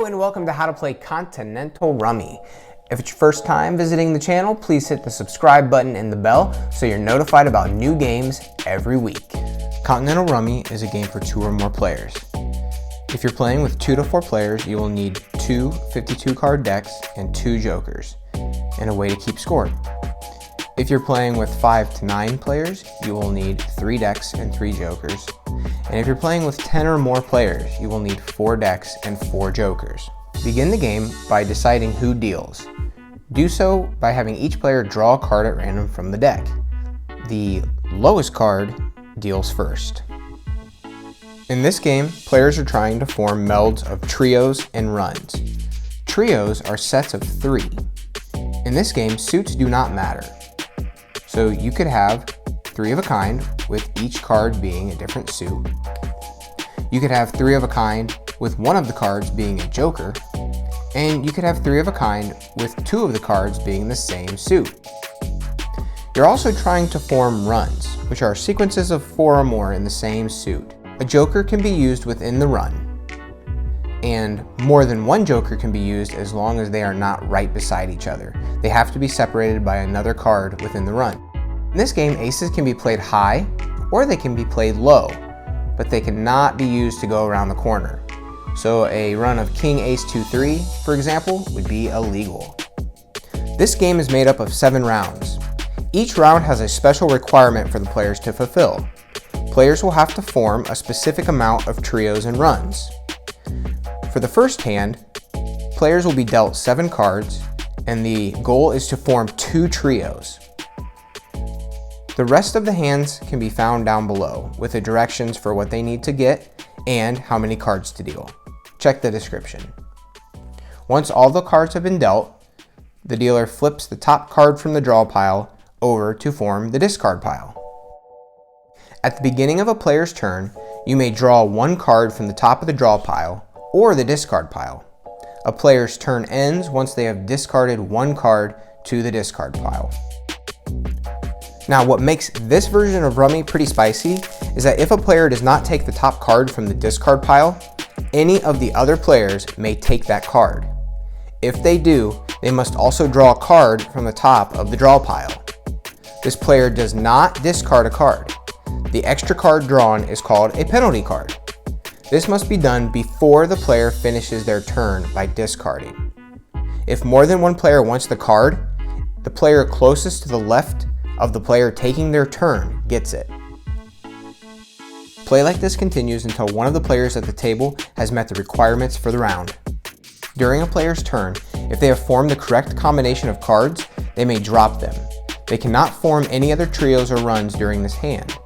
and welcome to How to Play Continental Rummy. If it's your first time visiting the channel, please hit the subscribe button and the bell so you're notified about new games every week. Continental Rummy is a game for 2 or more players. If you're playing with 2 to 4 players, you will need 2 52 card decks and 2 jokers, and a way to keep score. If you're playing with 5 to 9 players, you will need 3 decks and 3 jokers. And if you're playing with 10 or more players, you will need 4 decks and 4 jokers. Begin the game by deciding who deals. Do so by having each player draw a card at random from the deck. The lowest card deals first. In this game, players are trying to form melds of trios and runs. Trios are sets of 3. In this game, suits do not matter. So you could have 3 of a kind, with each card being a different suit. You could have 3 of a kind with 1 of the cards being a joker, and you could have 3 of a kind with 2 of the cards being the same suit. You're also trying to form runs, which are sequences of 4 or more in the same suit. A joker can be used within the run, and more than 1 joker can be used as long as they are not right beside each other. They have to be separated by another card within the run. In this game, aces can be played high or they can be played low, but they cannot be used to go around the corner. So a run of king, ace, 2, 3, for example, would be illegal. This game is made up of 7 rounds. Each round has a special requirement for the players to fulfill. Players will have to form a specific amount of trios and runs. For the first hand, players will be dealt 7 cards, and the goal is to form 2 trios. The rest of the hands can be found down below, with the directions for what they need to get and how many cards to deal. Check the description. Once all the cards have been dealt, the dealer flips the top card from the draw pile over to form the discard pile. At the beginning of a player's turn, you may draw 1 card from the top of the draw pile or the discard pile. A player's turn ends once they have discarded 1 card to the discard pile. Now, what makes this version of Rummy pretty spicy is that if a player does not take the top card from the discard pile, any of the other players may take that card. If they do, they must also draw a card from the top of the draw pile. This player does not discard a card. The extra card drawn is called a penalty card. This must be done before the player finishes their turn by discarding. If more than 1 player wants the card, the player closest to the left of the player taking their turn gets it. Play like this continues until one of the players at the table has met the requirements for the round. During a player's turn, if they have formed the correct combination of cards, they may drop them. They cannot form any other trios or runs during this hand.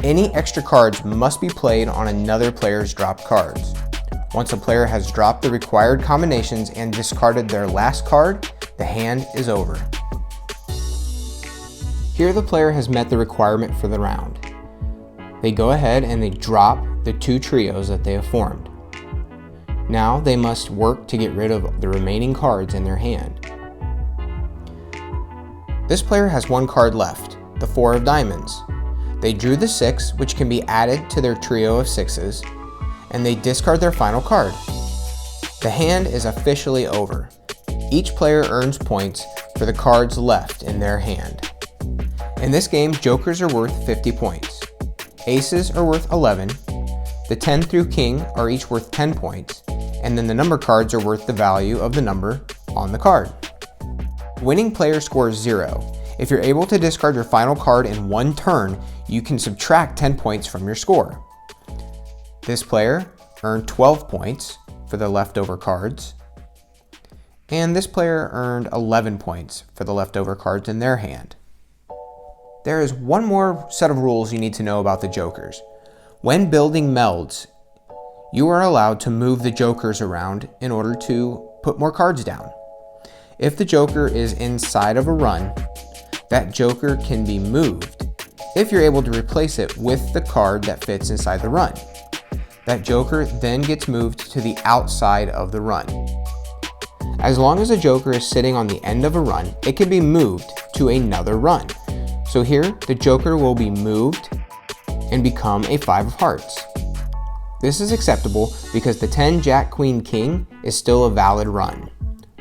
Any extra cards must be played on another player's dropped cards. Once a player has dropped the required combinations and discarded their last card, the hand is over. Here the player has met the requirement for the round. They go ahead and they drop the 2 trios that they have formed. Now they must work to get rid of the remaining cards in their hand. This player has 1 card left, the 4 of diamonds. They drew the 6, which can be added to their trio of 6s, and they discard their final card. The hand is officially over. Each player earns points for the cards left in their hand. In this game, jokers are worth 50 points. Aces are worth 11. The 10 through king are each worth 10 points, and then the number cards are worth the value of the number on the card. Winning player scores 0. If you're able to discard your final card in 1 turn, you can subtract 10 points from your score. This player earned 12 points for the leftover cards, and this player earned 11 points for the leftover cards in their hand. There is one more set of rules you need to know about the jokers. When building melds, you are allowed to move the jokers around in order to put more cards down. If the joker is inside of a run, that joker can be moved if you're able to replace it with the card that fits inside the run. That joker then gets moved to the outside of the run. As long as a joker is sitting on the end of a run, it can be moved to another run. So here, the joker will be moved and become a 5 of hearts. This is acceptable because the 10 Jack Queen King is still a valid run.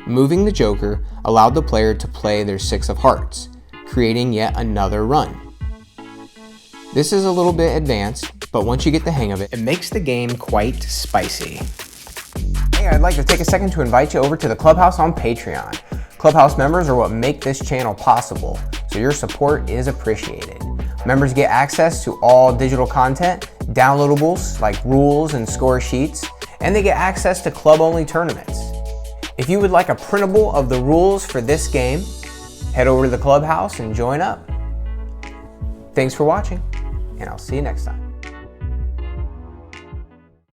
Moving the Joker allowed the player to play their 6 of hearts, creating yet another run. This is a little bit advanced, but once you get the hang of it, it makes the game quite spicy. Hey, I'd like to take a second to invite you over to the Clubhouse on Patreon. Clubhouse members are what make this channel possible, so your support is appreciated. Members get access to all digital content, downloadables like rules and score sheets, and they get access to club-only tournaments. If you would like a printable of the rules for this game, head over to the Clubhouse and join up. Thanks for watching, and I'll see you next time.